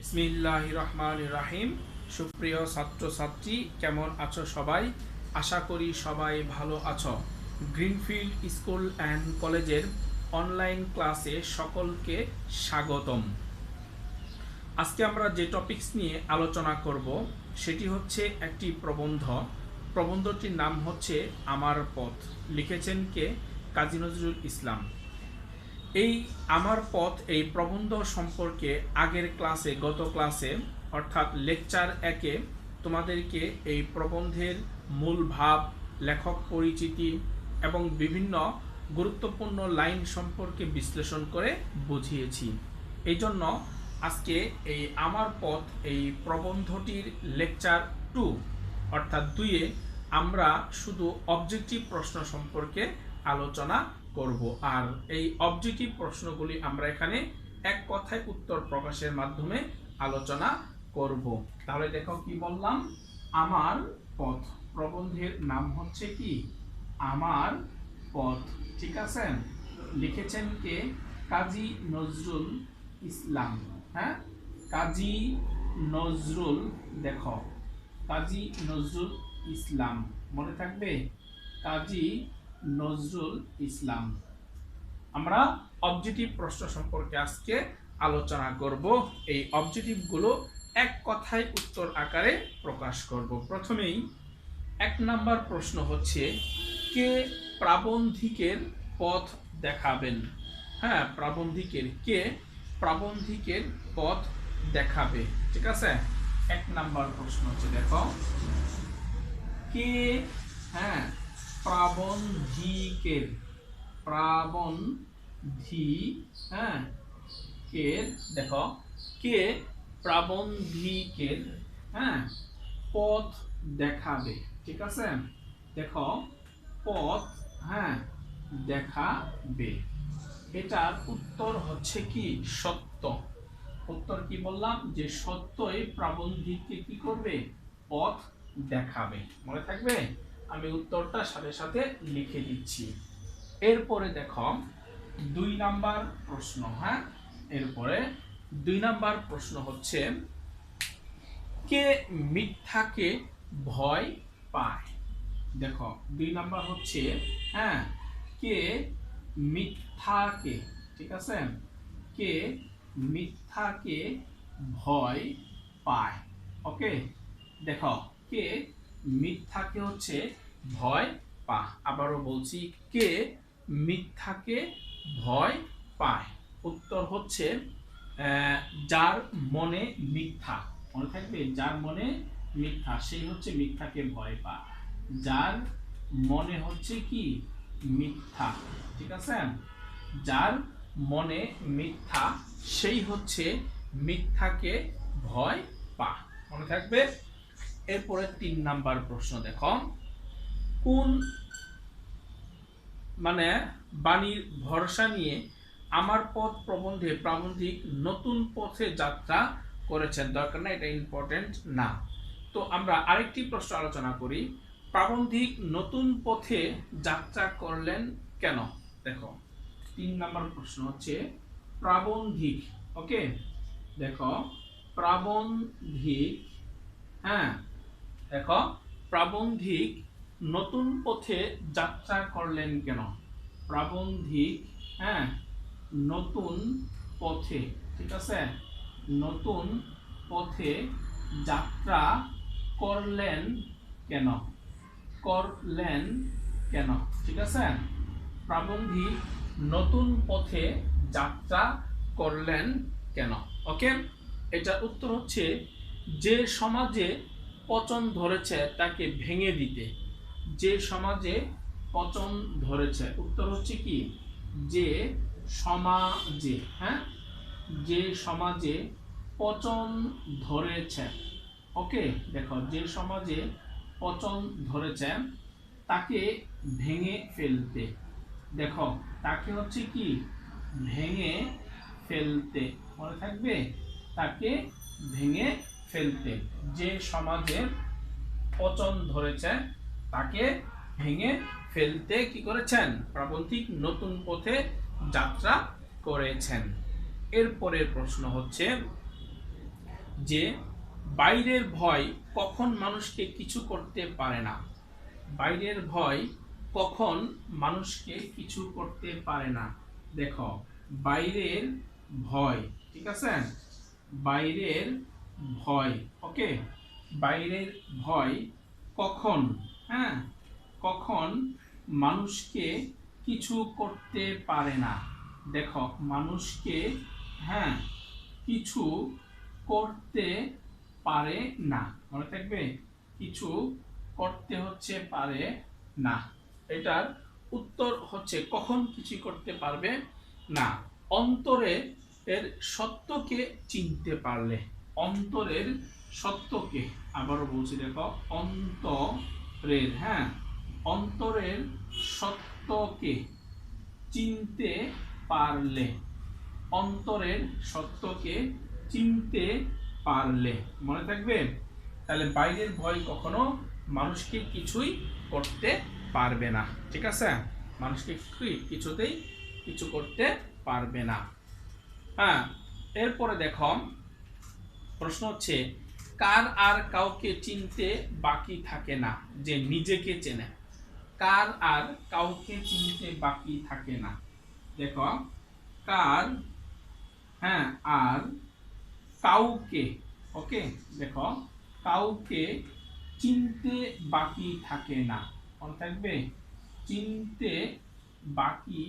বিসমিল্লাহির রহমানির রহিম। সুপ্রিয় ছাত্রছাত্রী, কেমন আছো সবাই? আশা করি সবাই ভালো আছো। গ্রিনফিল্ড স্কুল অ্যান্ড কলেজের অনলাইন ক্লাসে সকলকে স্বাগতম। আজকে আমরা যে টপিকস নিয়ে আলোচনা করব সেটি হচ্ছে একটি প্রবন্ধ। প্রবন্ধটির নাম হচ্ছে আমার পথ। লিখেছেন কে? কাজী নজরুল ইসলাম। এই আমার পথ এই প্রবন্ধ সম্পর্কে আগের ক্লাসে, গত ক্লাসে অর্থাৎ লেকচার 1-এ তোমাদেরকে এই প্রবন্ধের মূল ভাব, লেখক পরিচিতি এবং বিভিন্ন গুরুত্বপূর্ণ লাইন সম্পর্কে বিশ্লেষণ করে বুঝিয়েছি। এই জন্য আজকে এই আমার পথ এই প্রবন্ধটির লেকচার 2 অর্থাৎ 2-এ আমরা শুধু অবজেক্টিভ প্রশ্ন সম্পর্কে আলোচনা করব। আর এই অবজেক্টিভ প্রশ্নগুলি আমরা এখানে এক কথায় উত্তর প্রকাশের মাধ্যমে আলোচনা করব। তাহলে দেখো কি বললাম, আমার পথ। প্রবন্ধের নাম হচ্ছে কি? আমার পথ। ঠিক আছে? লিখেছেন কে? কাজী নজরুল ইসলাম। হ্যাঁ, কাজী নজরুল, দেখো কাজী নজরুল ইসলাম, মনে থাকবে? কাজী নজরুল ইসলাম। আমরা অবজেক্টিভ প্রশ্ন সম্পর্কে আজকে আলোচনা করব। এই অবজেক্টিভগুলো এক কথায় উত্তর আকারে প্রকাশ করব। প্রথমেই 1 নাম্বার প্রশ্ন হচ্ছে, কে প্রাবন্ধিকের পথ দেখাবেন? হ্যাঁ, কে প্রাবন্ধিকের পথ দেখাবে? ঠিক আছে, 1 নাম্বার প্রশ্ন হচ্ছে, দেখো কে, হ্যাঁ, প্রাবন্ধিকের, হ্যাঁ কের, দেখো কে প্রাবন্ধিকের, হ্যাঁ, পথ দেখাবে? ঠিক আছে, দেখো পথ, হ্যাঁ, দেখাবে। এটার উত্তর হচ্ছে কি? সত্য। উত্তর কি বললাম? যে সত্যই প্রাবন্ধিককে কি করবে? পথ দেখাবে। মনে থাকবে? আমি উত্তরটা সাথে সাথে লিখে দিচ্ছি। এরপরে দেখো 2 নাম্বার প্রশ্ন। হ্যাঁ, এরপরে 2 নাম্বার প্রশ্ন হচ্ছে, কে মিথ্যাকে ভয় পায়? দেখো 2 নাম্বার হচ্ছে, হ্যাঁ, কে মিথ্যাকে, ঠিক আছে, কে মিথ্যাকে ভয় পায়। ওকে, দেখো কে মিথ্যাকে হচ্ছে ভয় পা। আবারও বলছি, কে মিথ্যাকে ভয় পায়? উত্তর হচ্ছে যার মনে মিথ্যা। মনে থাকবে? যার মনে মিথ্যা সেই হচ্ছে মিথ্যাকে ভয় পায়। যার মনে হচ্ছে কি? মিথ্যা। ঠিক আছে, যার মনে মিথ্যা সেই হচ্ছে মিথ্যাকে ভয় পা। মনে থাকবে? এরপরে 3 নাম্বার প্রশ্ন, দেখো কোন বাণীর ভরসা নিয়ে আমার পথ প্রবন্ধে প্রাবন্ধিক নতুন পথে যাত্রা করেছেন? দরকার না, এটা ইম্পর্টেন্ট না। তো আমরা আরেকটি প্রশ্ন আলোচনা করি, প্রাবন্ধিক নতুন পথে যাত্রা করলেন কেন? দেখো 3 নাম্বার প্রশ্ন হচ্ছে প্রাবন্ধিক। ওকে, দেখো প্রাবন্ধিক, হ্যাঁ, দেখো প্রাবন্ধিক নতুন পথে যাত্রা করলেন কেন? প্রাবন্ধিক, হ্যাঁ, নতুন পথে, ঠিক আছে, নতুন পথে যাত্রা করলেন কেন? করলেন কেন? ঠিক আছে, প্রাবন্ধিক নতুন পথে যাত্রা করলেন কেন? ওকে, এটার উত্তর হচ্ছে যে সমাজে পচন ধরেছে তাকে ভেঙে দিতে। যে সমাজে পচন ধরেছে, উত্তর হচ্ছে কি? যে সমাজে, হ্যাঁ, যে সমাজে পচন ধরেছে। ওকে, দেখো যে সমাজে পচন ধরেছে তাকে ভেঙে ফেলতে। দেখো তাকে হচ্ছে কি? ভেঙে ফেলতে। মনে থাকবে? তাকে ভেঙে ফেলতে। যে সমাজে পচন ধরেছে তাকে ভেঙে ফেলতে কি করেছেন? প্রাবন্ধিক নতুন পথে যাত্রা করেছেন। এরপরের প্রশ্ন হচ্ছে, যে বাইরের ভয় কখন মানুষকে কিছু করতে পারে না। বাইরের ভয় কখন মানুষকে কিছু করতে পারে না। দেখো, বাইরের ভয়, ঠিক আছে, বাইরের ভয়, ওকে, বাইরের ভয় কখন, হ্যাঁ, কখন মানুষকে কিছু করতে পারে না। দেখো, মানুষকে, হ্যাঁ, কিছু করতে পারে না, মনে থাকবে, কিছু করতে হচ্ছে পারে না। এটার উত্তর হচ্ছে কখন কিছু করতে পারবে না। অন্তরে এর সত্যকে চিনতে পারলে, অন্তরের সত্যকে, আবারও বলছি, দেখো, অন্তরের, হ্যাঁ, অন্তরের সত্যকে চিনতে পারলে, অন্তরের সত্যকে চিনতে পারলে, মনে থাকবে। তাহলে বাইরের ভয় কখনো মানুষকে কিছুই করতে পারবে না, ঠিক আছে, মানুষকে কিছুতেই কিছু করতে পারবে না। হ্যাঁ, এরপরে দেখো, প্রশ্ন হচ্ছে কার আর কাউকে চিনতে বাকি থাকে না যে নিজেকে চেনে। কার আর কাউকে চিনতে বাকি থাকে না। দেখো, কার, হ্যাঁ, আর কাউকে, ওকে, দেখো, কাউকে চিনতে বাকি থাকে না, মনে থাকবে, চিনতে বাকি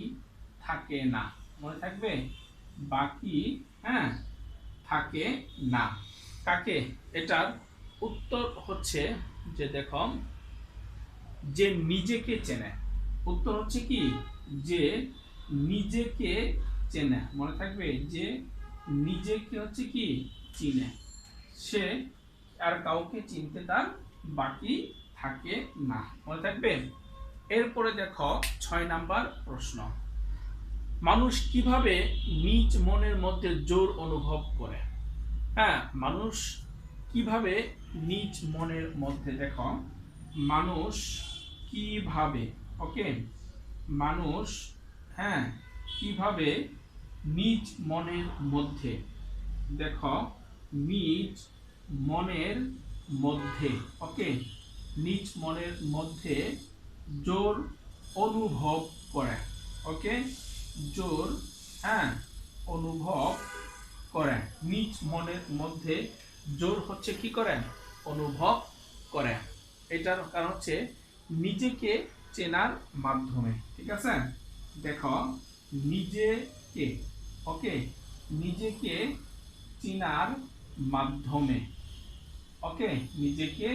থাকে না, মনে থাকবে, বাকি, হ্যাঁ, থাকে না। কাকে? এটার উত্তর হচ্ছে যে দেখো, যে নিজেকে চেনে। উত্তর হচ্ছে কি, যে নিজেকে চেনে, মনে থাকবে, যে নিজেকে হচ্ছে কি চিনে, সে আর কাউকে চিনতে তার বাকি থাকে না, মনে থাকবে। এরপরে দেখো 6 নাম্বার প্রশ্ন, মানুষ কিভাবে নিজ মনের মধ্যে জোর অনুভব করে। হ্যাঁ, মানুষ কিভাবে নিজ মনের মধ্যে, দেখো, মানুষ কিভাবে, ওকে, মানুষ, হ্যাঁ, কিভাবে নিজ মনের মধ্যে, দেখো, নিজ মনের মধ্যে, ওকে, নিজ মনের মধ্যে জোর অনুভব করে, ওকে, জোর, হ্যাঁ, অনুভব করে। নিজ মনের মধ্যে জোর হচ্ছে কি করে, অনুভব করে। এটার কারণ হচ্ছে নিজেকে চেনার মাধ্যমে, ঠিক আছে। দেখো, নিজেকে, ওকে, নিজেকে চেনার মাধ্যমে, ওকে, নিজেকে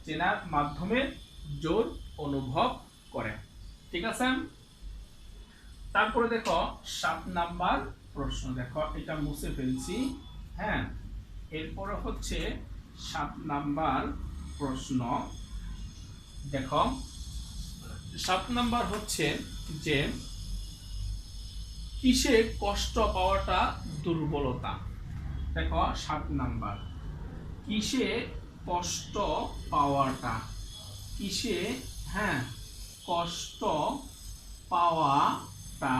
চেনার মাধ্যমে জোর অনুভব করে, ঠিক আছে। তারপরে দেখো 7 নাম্বার প্রশ্ন, দেখো, এটা মুছে ফেলছি, হ্যাঁ, এরপরে হচ্ছে 7 নাম্বার প্রশ্ন। দেখো, 7 নাম্বার হচ্ছে যে কিসে কষ্ট পাওয়াটা দুর্বলতা। দেখো, 7 নাম্বার, কিসে কষ্ট পাওয়াটা, কিসে, হ্যাঁ, কষ্ট পাওয়াটা,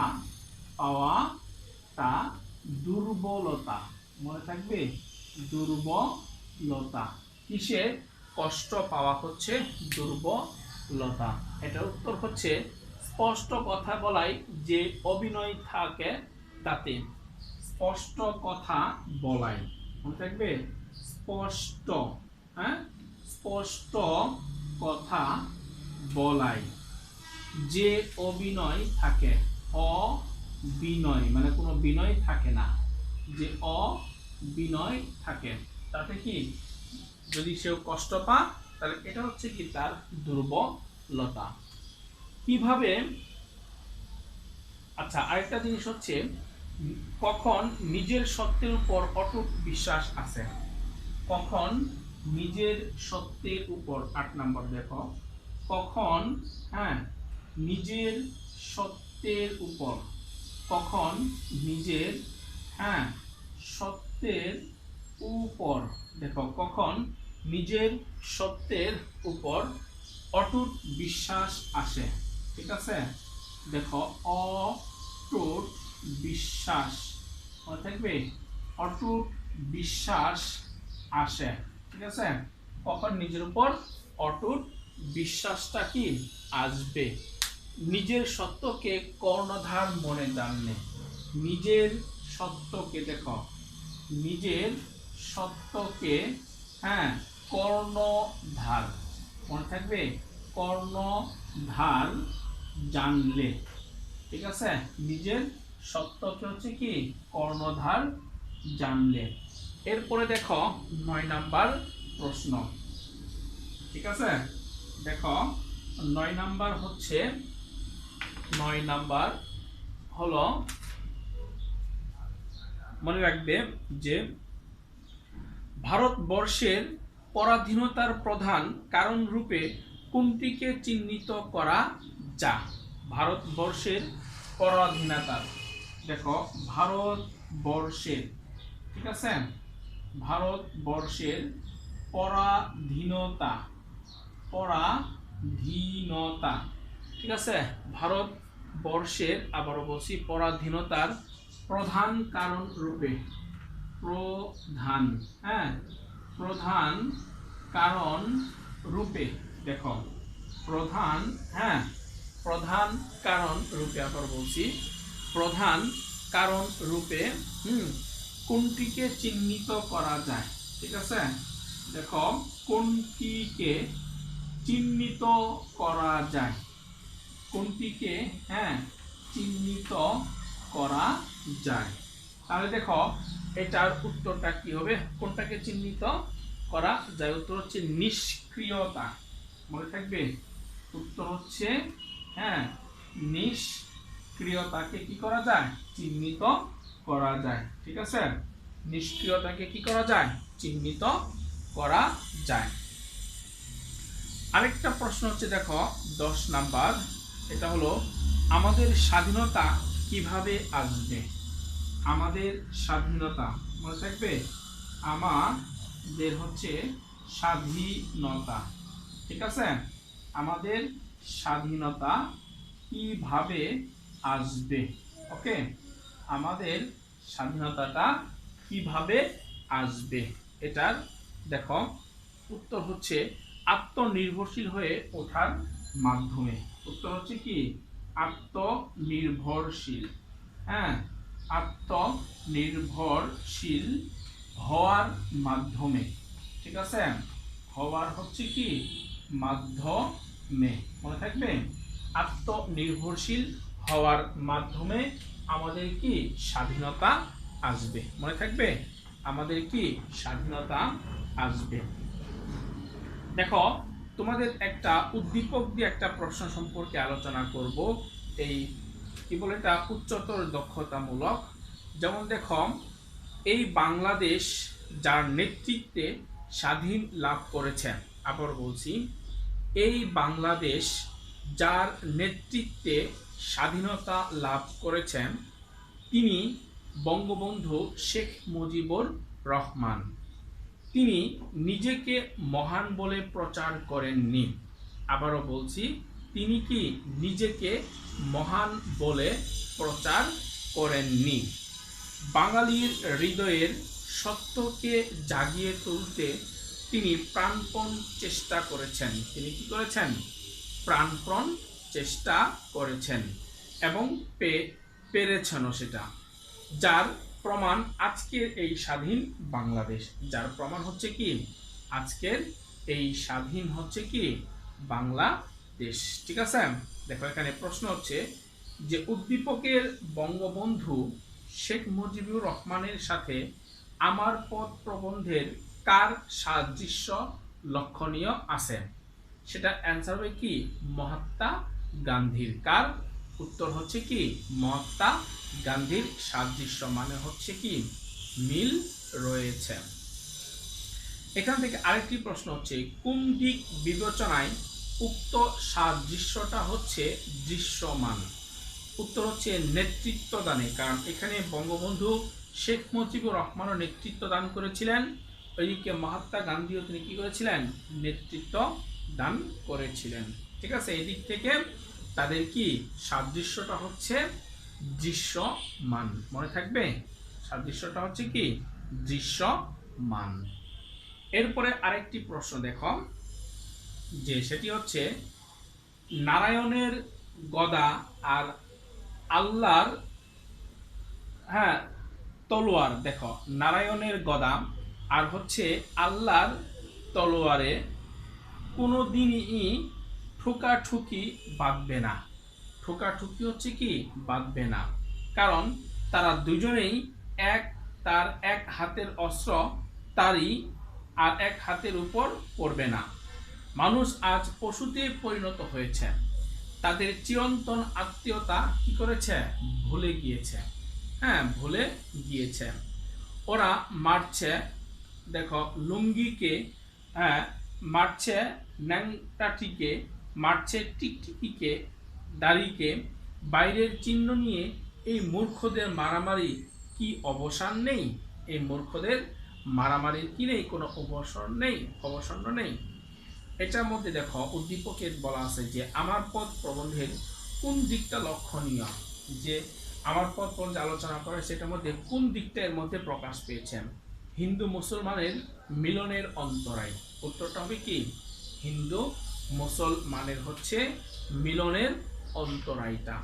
পাওয়াটা দুর্বলতা, মনে থাকবে, দুর্বলতা, কিসে কষ্ট পাওয়া হচ্ছে দুর্বলতা। এটার উত্তর হচ্ছে স্পষ্ট কথা বলাই যে অভিনয় থাকে তাতে। স্পষ্ট কথা বলাই, মনে থাকবে, স্পষ্ট, হ্যাঁ, স্পষ্ট কথা বলাই যে অভিনয় থাকে, অবিনয় মানে কোনো বিনয় থাকে না, যে অবিনয় থাকে তাতে কি, যদি সেও কষ্ট পা তাহলে এটা হচ্ছে কি তার দুর্বলতা। কিভাবে, আচ্ছা, আরেকটা জিনিস হচ্ছে কখন নিজের সত্যের উপর অটুট বিশ্বাস আছে। কখন নিজের সত্যের উপর, 8 নাম্বার, দেখো, কখন, হ্যাঁ, নিজের সত্যের উপর, কখন নিজের, হ্যাঁ, সত্যের উপর, দেখো, কখন নিজের সত্যের উপর অটুট বিশ্বাস আসে, ঠিক আছে। দেখো, অটুট বিশ্বাস, মনে থাকবে, অটুট বিশ্বাস আসে। ঠিক আছে, কখন নিজের উপর অটুট বিশ্বাসটা কি আসবে। নিজের সত্যকে কর্ণধার মনে জানলে, নিজের সত্যকে দেখো, নিজের সত্যকে, হ্যাঁ, কর্ণধার মনে থাকবে, কর্ণধার জানলে। ঠিক আছে, নিজের সত্যকে হচ্ছে কি কর্ণধার জানলে। এরপরে দেখো 9 নাম্বার প্রশ্ন। ঠিক আছে, দেখো 9 নাম্বার হচ্ছে, 9 নাম্বার হলো, মনে রাখবে যে ভারতবর্ষের পরাধীনতার প্রধান কারণ রূপে কোনটিকে চিহ্নিত করা যায়। ভারতবর্ষের পরাধীনতার, দেখো ভারতবর্ষের, ঠিক আছে, ভারতবর্ষের পরাধীনতা, পরাধীনতা, ঠিক আছে, ভারতবর্ষের, আবারও বলছি, পরাধীনতার প্রধান কারণ রূপে, প্রধান, হ্যাঁ, প্রধান কারণ রূপে, দেখো প্রধান, হ্যাঁ, প্রধান কারণ রূপে, আবার বলছি, প্রধান কারণ রূপে কোনটিকে চিহ্নিত করা যায়। ঠিক আছে, দেখো কোনটিকে চিহ্নিত করা যায়, কোনটিকে, হ্যাঁ, চিহ্নিত করা যায়। তাহলে দেখো এটার উত্তরটা কি হবে, কোনটাকে চিহ্নিত করা যায়, উত্তর হচ্ছে নিষ্ক্রিয়তা। মনে থাকবে, উত্তর হচ্ছে, হ্যাঁ, নিষ্ক্রিয়তাকে কি করা যায়, চিহ্নিত করা যায়। ঠিক আছে, নিষ্ক্রিয়তাকে কি করা যায়, চিহ্নিত করা যায়। আরেকটা প্রশ্ন হচ্ছে, দেখো 10 নাম্বার, এটা হলো আমাদের স্বাধীনতা কিভাবে আসবে। আমাদের স্বাধীনতা, মনে থাকবে, আমাদের হচ্ছে স্বাধীনতা। ঠিক আছে, আমাদের স্বাধীনতা কিভাবে আসবে। ওকে, আমাদের স্বাধীনতাটা কিভাবে আসবে, এটার দেখো উত্তর হচ্ছে আত্মনির্ভরশীল হয়ে ওঠার মাধ্যমে। উত্তর হচ্ছে কি আত্মনির্ভরশীল, হ্যাঁ, আত্মনির্ভরশীল হওয়ার মাধ্যমে। ঠিক আছে, হওয়ার হচ্ছে কি মাধ্যমে, মনে থাকবে, আত্মনির্ভরশীল হওয়ার মাধ্যমে আমাদের কি স্বাধীনতা আসবে। মনে থাকবে, আমাদের কি স্বাধীনতা আসবে। দেখো তোমাদের একটা উদ্দীপক দিয়ে একটা প্রশ্ন সম্পর্কে আলোচনা করব, এই কি বলে, এটা উচ্চতর দক্ষতামূলক। যেমন দেখো, এই বাংলাদেশ যার নেতৃত্বে স্বাধীন লাভ করেছেন, আবার বলছি, এই বাংলাদেশ যার নেতৃত্বে স্বাধীনতা লাভ করেছেন তিনি বঙ্গবন্ধু শেখ মুজিবুর রহমান। তিনি নিজেকে মহান বলে প্রচার করেননি। আবারও বলছি, তিনি কি নিজেকে মহান বলে প্রচার করেননি। বাঙালির হৃদয়ের সত্যকে জাগিয়ে তুলতে তিনি প্রাণপণ চেষ্টা করেছেন। তিনি কি করেছেন, প্রাণপণ চেষ্টা করেছেন এবং পেরেছেনও সেটা, যার প্রমাণ আজকের এই স্বাধীন বাংলাদেশ। যার প্রমাণ হচ্ছে কি আজকের এই স্বাধীন হচ্ছে কি বাংলাদেশ। ঠিক আছে, দেখো এখানে প্রশ্ন হচ্ছে যে উদ্দীপকের বঙ্গবন্ধু শেখ মুজিবুর রহমানের সাথে আমার পথ প্রবন্ধের কার সাদৃশ্য লক্ষণীয় আছে। সেটা অ্যান্সার হবে কি মহাত্মা গান্ধীর। কার, উত্তর হচ্ছে কি মহাত্মা গান্ধীর সাদৃশ্য, মানে হচ্ছে কি মিল রয়েছে। এখান থেকে আরেকটি প্রশ্ন হচ্ছে কোন দিক বিবেচনায় উক্ত সাদৃশ্যটা হচ্ছে দৃশ্যমান। উত্তর হচ্ছে নেতৃত্ব দানে, কারণ এখানে বঙ্গবন্ধু শেখ মুজিবুর রহমানও নেতৃত্ব দান করেছিলেন, ওইদিকে মহাত্মা গান্ধীও তিনি কি করেছিলেন, নেতৃত্ব দান করেছিলেন। ঠিক আছে, এই দিক থেকে তাদের কি সাদৃশ্যটা হচ্ছে দৃশ্যমান। মনে থাকবে, সাদৃশ্যটা হচ্ছে কি দৃশ্যমান। এরপরে আরেকটি প্রশ্ন দেখো, যে সেটি হচ্ছে নারায়ণের গদা আর আল্লাহর, হ্যাঁ, তলোয়ার। দেখো, নারায়ণের গদা আর হচ্ছে আল্লাহর তলোয়ারে কোনোদিনই ঠোকাঠুকি বাঁধবে না। ঠোকাঠুকি হচ্ছে কি, বাঁধবে না, কারণ তারা দুজনেই এক, তার এক হাতের অস্ত্র তারই আর এক হাতের উপর পড়বে না। মানুষ আজ পশুতে পরিণত হয়েছে, তাদের চিরন্তন আত্মীয়তা কি করেছে, ভুলে গিয়েছে। হ্যাঁ, ভুলে গিয়েছে। ওরা মারছে, দেখো, লুঙ্গিকে, হ্যাঁ, মারছে ন্যাংটাটিকে, মারছে টিকটিকিকে, দাড়িকে। বাইরের চিহ্ন নিয়ে এই মূর্খদের মারামারি কি অবসান নেই? এই মূর্খদের মারামারির কি নেই, কোনো অবসন্ন নেই। এটার মধ্যে দেখো উদ্দীপকে বলা আছে যে আমার পথ প্রবন্ধের কোন দিকটা লক্ষণীয়, যে আমার পথ প্রবন্ধে আলোচনা করে সেটার মধ্যে কোন দিকটা এর মধ্যে প্রকাশ পেয়েছেন? হিন্দু মুসলমানের মিলনের অন্তরায়। উত্তরটা হবে কি, হিন্দু মুসলমানের হচ্ছে মিলনের অন্তরায়টা।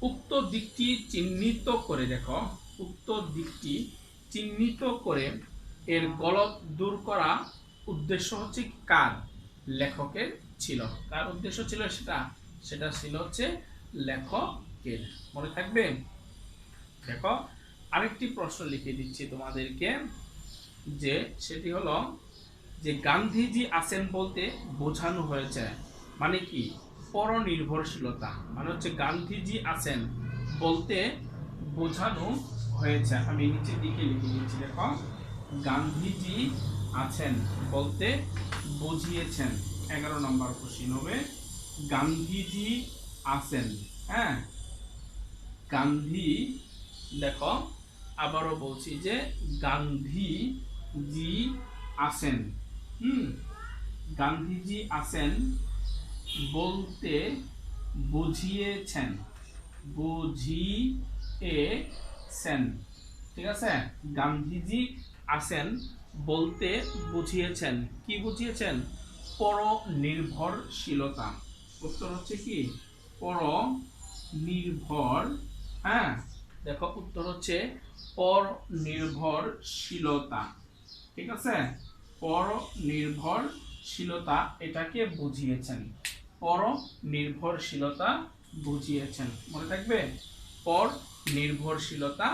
উক্ত দিকটি চিহ্নিত করে, দেখো, উক্ত দিকটি চিহ্নিত করে এর গলত দূর করা উদ্দেশ্য হচ্ছে কার? লেখকের ছিল। কার উদ্দেশ্য ছিল সেটা ছিল হচ্ছে লেখকের। মনে থাকবে? দেখো, আরেকটি প্রশ্ন লিখে দিচ্ছি তোমাদেরকে, যে সেটি হলো যে গান্ধীজি আছেন বলতে বোঝানো হয়েছে মানে কি? পরনির্ভরশীলতা। মানে হচ্ছে গান্ধীজি আছেন বলতে বোঝানো হয়েছে। আমি নিচের দিকে লিখে দিচ্ছি, দেখো, গান্ধীজি আছেন বলতে বুঝিয়েছেন। 11 নম্বর কোশ্চিন হবে গান্ধীজি আছেন। হ্যাঁ, গান্ধী, দেখো আবারও বলছি যে গান্ধীজি আছেন, গান্ধীজি আছেন বলতে বুঝিয়েছেন, ঠিক আছে? গান্ধীজি আছেন বলতে বুঝিয়েছেন, কি বুঝিয়েছেন? পরনির্ভরশীলতা। উত্তর হচ্ছে কি, পরনির্ভর। হ্যাঁ, দেখো উত্তর হচ্ছে পরনির্ভরশীলতা। ঠিক আছে, পরনির্ভরশীলতা এটাকে বুঝিয়েছেন, পরনির্ভরশীলতা বুঝিয়েছেন। মনে থাকবে, পরনির্ভরশীলতা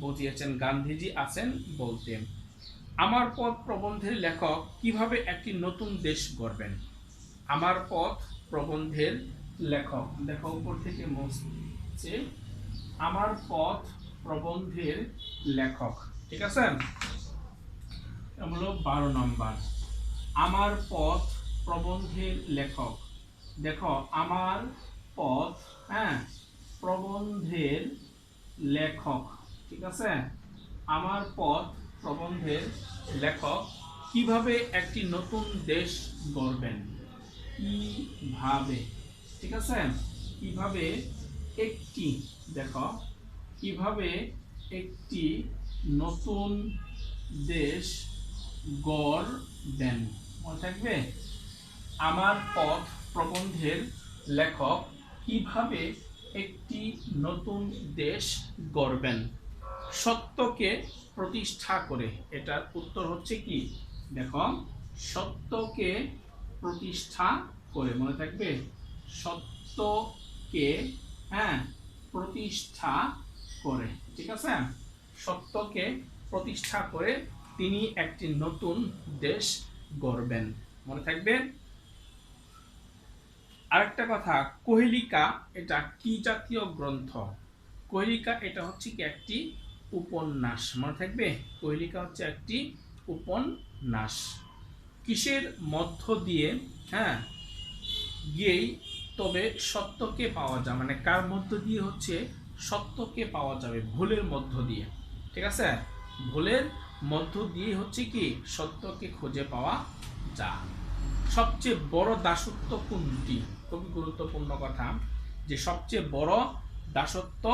বুঝিয়েছেন গান্ধীজি আছেন বলতে। আমার পথ প্রবন্ধের লেখক কিভাবে একটি নতুন দেশ গড়বেন? আমার পথ প্রবন্ধের লেখক, দেখো উপর থেকে মুছছে, আমার পথ প্রবন্ধের লেখক, ঠিক আছে? হলো 12 নম্বর। আমার পথ প্রবন্ধের লেখক, দেখো আমার পথ, হ্যাঁ, প্রবন্ধের লেখক, ঠিক আছে? আমার পথ প্রবন্ধের লেখক কিভাবে একটি নতুন দেশ গড়বেন? কিভাবে, ঠিক আছে? কিভাবে একটি, দেখো, কিভাবে একটি নতুন দেশ গড়বেন। মনে থাকবে, আমার পথ প্রবন্ধের লেখক কিভাবে একটি নতুন দেশ গড়বেন? সত্যকে প্রতিষ্ঠা করে। এটার উত্তর হচ্ছে কি, দেখো, সত্যকে প্রতিষ্ঠা করে। মনে থাকবে, সত্যকে, হ্যাঁ, প্রতিষ্ঠা করে, ঠিক আছে? সত্যকে প্রতিষ্ঠা করে তিনি একটি নতুন দেশ গড়বেন। মনে থাকবে। আরেকটা কথা, কোহেলিকা এটা কি জাতীয় গ্রন্থ? কোহেলিকা এটা হচ্ছে কি একটি উপন্যাস। মনে থাকবে, কোহেলিকা হচ্ছে একটি উপন্যাস। কিসের মধ্য দিয়ে, হ্যাঁ, গিয়েই তবে সত্যকে পাওয়া যায়? মানে কার মধ্য দিয়ে হচ্ছে সত্যকে পাওয়া যাবে? ভুলের মধ্য দিয়ে, ঠিক আছে? ভুলের মধ্য দিয়ে হচ্ছে কি সত্যকে খুঁজে পাওয়া যায়। সবচেয়ে বড় দাসত্ব কোনটি? খুবই গুরুত্বপূর্ণ কথা, যে সবচেয়ে বড় দাসত্ব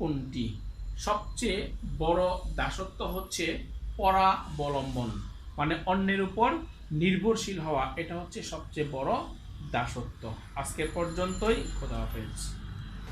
কোনটি? সবচেয়ে বড় দাসত্ব হচ্ছে পরাবলম্বন। মানে অন্যের উপর নির্ভরশীল হওয়া, এটা হচ্ছে সবচেয়ে বড় দাসত্ব। আজকে পর্যন্তই, খোদা হাফেজ।